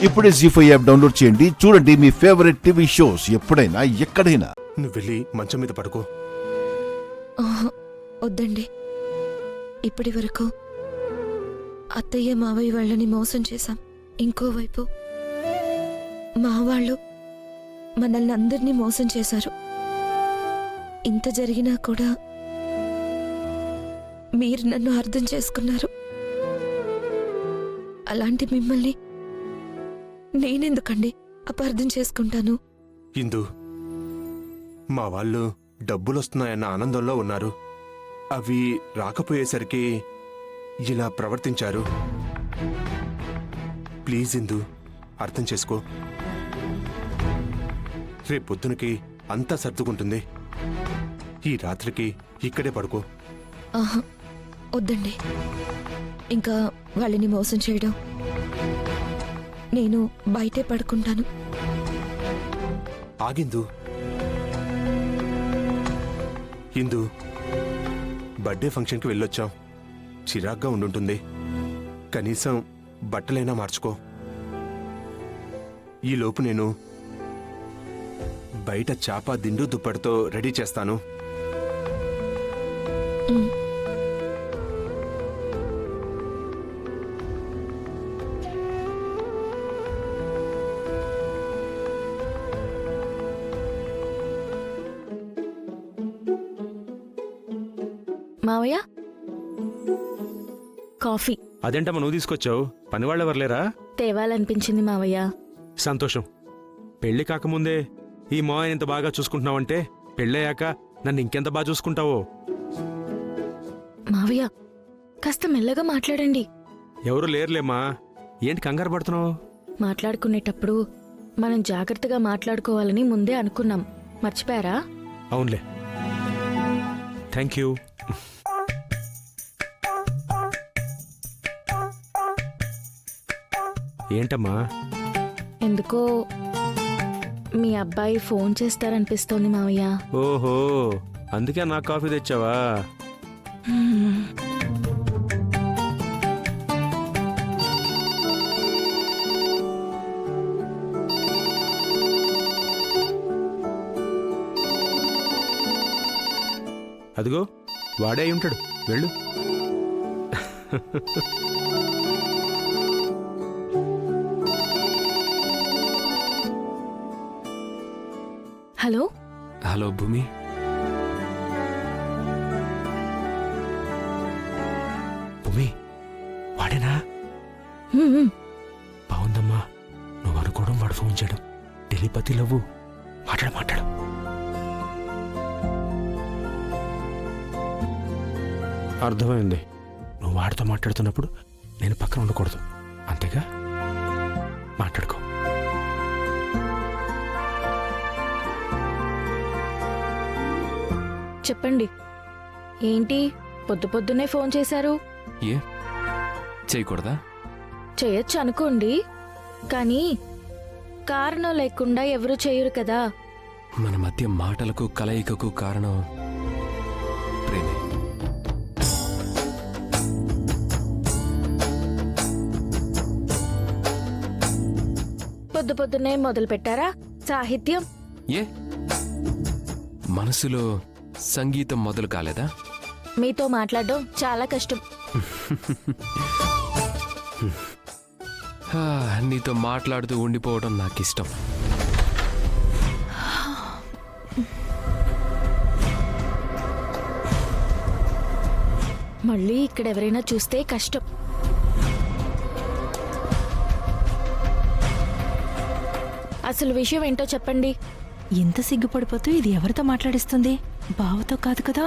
ఇప్పుడే జీ5 app download చేయండి. చూడండి మీ ఫేవరెట్ టీవీ షోస్ ఎప్పుడైనా ఎక్కడైనా. నువ్వు వెళ్ళి మంచం మీద పడుకో. వద్దండి. ఇప్పటి వరకు అత్తయ్య మావయ్య వాళ్ళని మోసం చేశాం. ఇంకోవైపు మా వాళ్ళు మనల్ని అందరినీ మోసం చేశారు. ఇంత జరిగినా కూడా మీరు నన్ను అర్థం చేసుకున్నారు. అలాంటి మిమ్మల్ని నేనెందుకండి అపార్థం చేసుకుంటాను? ఇందు, మా వాళ్ళు డబ్బులొస్తున్నాయన్న ఆనందంలో ఉన్నారు. అవి రాకపోయేసరికి ఇలా ప్రవర్తించారు. ప్లీజ్ ఇందు, అర్థం చేసుకో. రేపొద్దునకి అంతా సర్దుకుంటుంది. ఈ రాత్రికి ఇక్కడే పడుకో. ఆహా, వద్దండి. ఇంకా వాళ్ళని మోసం చేయడం, నేను బయటే పడుకుంటాను. ఆగిందు. ఇందు, బర్త్డే ఫంక్షన్కి వెళ్ళొచ్చాం. చిరాగ్గా ఉండుంటుంది. కనీసం బట్టలైనా మార్చుకో. ఈలోపు నేను బయట చాప దిండు దుప్పటితో రెడీ చేస్తాను. మావయ్య, కాఫీ అదేంటమ్మా నువ్వు తీసుకొచ్చావు? పనివాళ్ళెవరు లేరా? తేవాలనిపించింది మావయ్య. సంతోషం. పెళ్లి కాకముందే ఈ మావయ్య ఇంత బాగా చూసుకుంటున్నావంటే పెళ్ళయ్యాక నన్ను ఇంకెంత బాగా చూసుకుంటావో. మావయ్య, కాస్త మెల్లగా మాట్లాడండి. ఎవరు లేరులేమ్మా. ఏంటి కంగారు పడుతున్నావు? మాట్లాడుకునేటప్పుడు మనం జాగ్రత్తగా మాట్లాడుకోవాలని ముందే అనుకున్నాం. మర్చిపోయారా? అవునులే. Thank you. ఏంటమ్మా? ఎందుకో మీ అబ్బాయి ఫోన్ చేస్తారనిపిస్తోంది మావయ్య. ఓహో, అందుకే నాకు కాఫీ తెచ్చావా? అదిగో వాడే అయి ఉంటాడు. వెళ్ళు. హలో. హలో భూమి. భూమి, వాడేనా? బాగుందమ్మా. నువ్వు అనుకోవడం, వాడు ఫోన్ చేయడం. Telepathy love. మాట్లాడు. అర్థమైంది. నువ్వు వాడితో మాట్లాడుతున్నప్పుడు నేను పక్కన ఉండకూడదు. అంతేగా? మాట్లాడుకో. చెప్పండి. ఏంటి పొద్దున్నే ఫోన్ చేశారు? ఏ చేయకూడదా? చేయొచ్చు అనుకోండి, కానీ కారణం లేకుండా ఎవరు చేయరు కదా. మన మధ్య మాటలకు కలయికకు కారణం ప్రేమే. పొద్దున్నే మొదలు పెట్టారా సాహిత్యం? ఏ మనసులో సంగీతం మొదలు కాలేదా? మీతో మాట్లాడడం చాలా కష్టం. నీతో మాట్లాడుతూ ఉండిపోవడం నాకిష్టం. మళ్ళీ ఇక్కడ ఎవరైనా చూస్తే కష్టం. అసలు విషయం ఏంటో చెప్పండి. ఎంత సిగ్గుపడిపోతూ ఇది ఎవరితో మాట్లాడిస్తుంది? బావతో కాదు కదా?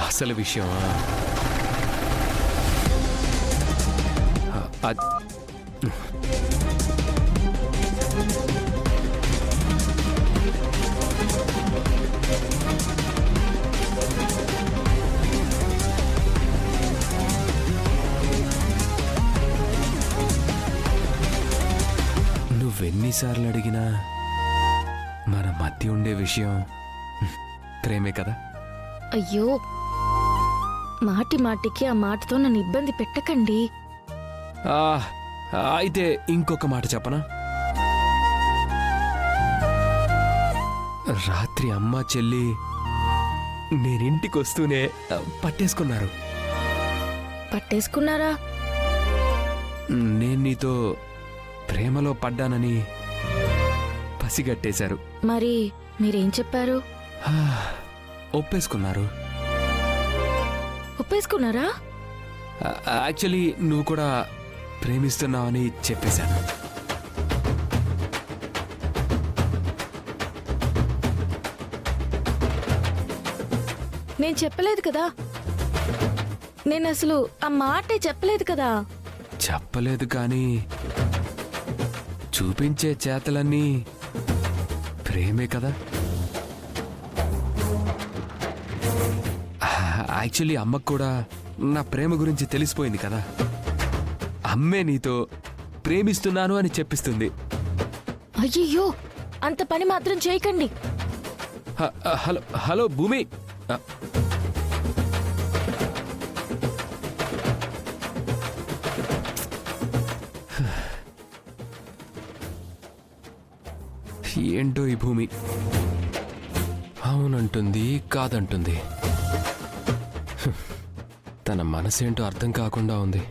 అసలు విషయం నువ్వెన్నిసార్లు అడిగినా మన మధ్య ఉండే విషయం ప్రేమే కదా? అయ్యో, మాటి మాటికి ఆ మాటతో నన్ను ఇబ్బంది పెట్టకండి. ఆ, అయితే ఇంకొక మాట చెప్పనా? రాత్రి అమ్మ చెల్లి నేనింటికి వస్తూనే పట్టేసుకున్నారు. పట్టేసుకున్నారా? నేను నీతో ప్రేమలో పడ్డానని పసిగట్టేశారు. మరి మీరేం చెప్పారు? ఆ, ఒప్పేసుకున్నారు. ఒప్పేసుకున్నారా? యాక్చువల్లీ నువ్వు కూడా ప్రేమిస్తున్నావని చెప్పేశాను. నేను చెప్పలేదు కదా. నేను అసలు ఆ మాటే చెప్పలేదు కదా. చెప్పలేదు కానీ చూపించే చేతలన్నీ ప్రేమే కదా. యాక్చువల్లీ అమ్మకు కూడా నా ప్రేమ గురించి తెలిసిపోయింది కదా. అమ్మే నీతో ప్రేమిస్తున్నాను అని చెప్పిస్తుంది. అయ్యయ్యో, అంత పని మాత్రం చేయకండి. హలో హలో భూమి, ఏంటో ఈ భూమి అవునంటుంది కాదంటుంది. తన మనసేంటో అర్థం కాకుండా ఉంది.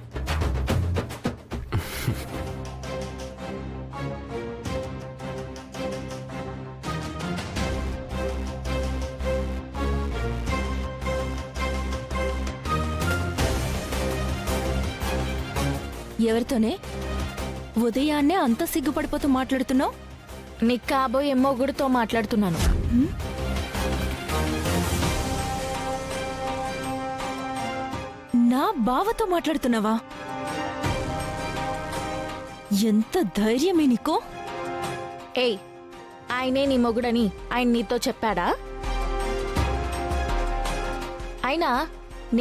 ఎవరితోనే ఉదయాన్నే అంత సిగ్గుపడిపోతూ మాట్లాడుతున్నావు? నీకు కాబోయే మొగుడుతో మాట్లాడుతున్నాను. నా బావతో మాట్లాడుతున్నావా? ఎంత ధైర్యమే నీకు? ఏయ్, ఆయనే నీ మొగుడని ఆయన నీతో చెప్పాడా? అయినా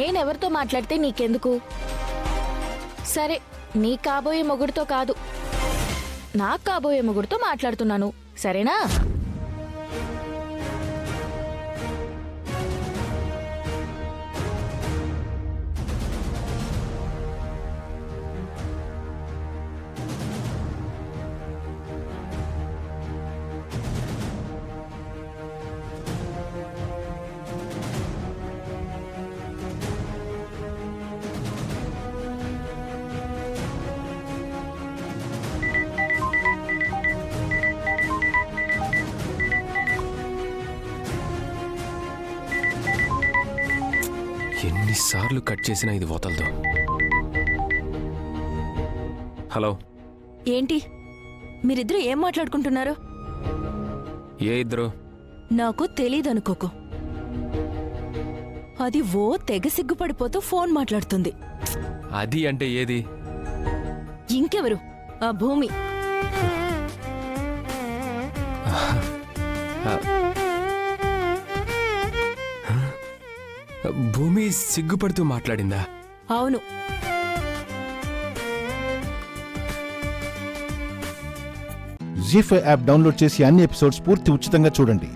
నేనెవరితో మాట్లాడితే నీకెందుకు? సరే, నీ కాబోయే మొగుడుతో కాదు, నాకు కాబోయే మొగుడుతో మాట్లాడుతున్నాను, సరేనా? ఎన్నిసార్లు కట్ చేసినా ఇది వదలదు. హలో, ఏంటి మీరిద్దరూ ఏం మాట్లాడుకుంటున్నారు? ఏ ఇద్దరు? నాకు తెలీదనుకోకు. అది ఓ తెగ సిగ్గుపడిపోతూ ఫోన్ మాట్లాడుతుంది. అది అంటే ఏది? ఇంకెవరు? ఆ భూమి. భూమి సిగ్గుపడుతూ మాట్లాడిందా? అవును. జీ5 యాప్ డౌన్లోడ్ చేసి అన్ని ఎపిసోడ్స్ పూర్తి ఉచితంగా చూడండి.